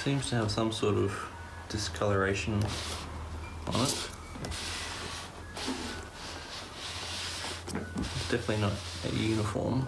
Seems to have some sort of discoloration on it. It's definitely not a uniform.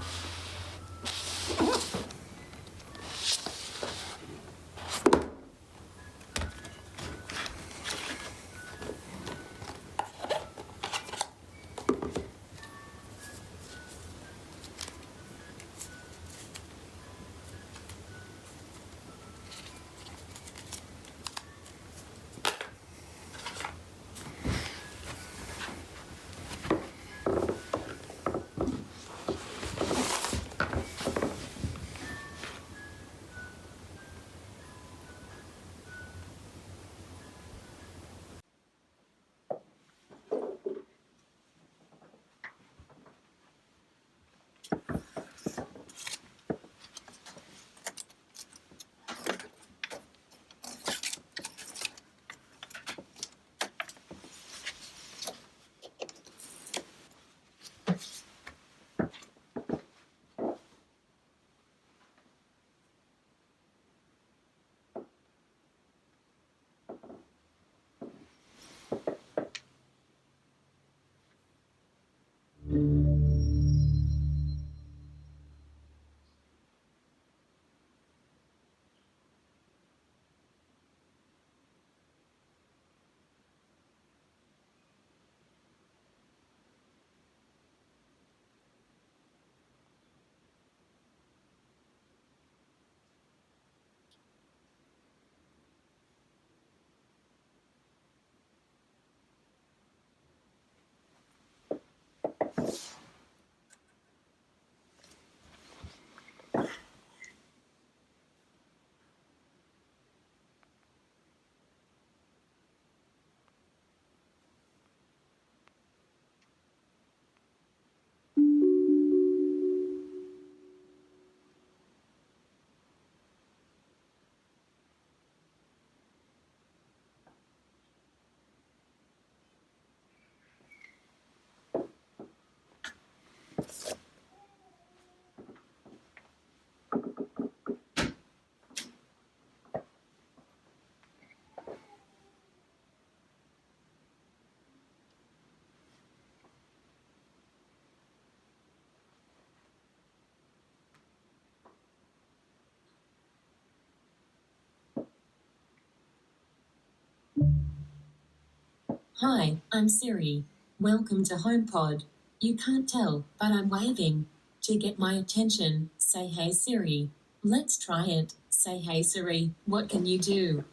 Hi, I'm Siri. Welcome to HomePod. You can't tell, but I'm waving. To get my attention, say hey Siri. Let's try it. Say hey Siri, what can you do?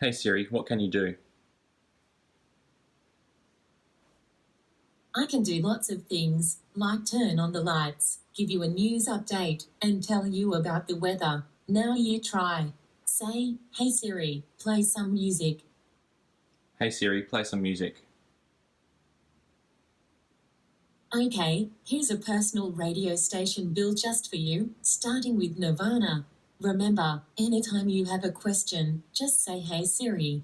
Hey Siri, what can you do? I can do lots of things, like turn on the lights, give you a news update, and tell you about the weather. Now you try. Say, hey Siri, play some music. Hey Siri, play some music. Okay, here's a personal radio station built just for you, starting with Nirvana. Remember, anytime you have a question, just say hey Siri.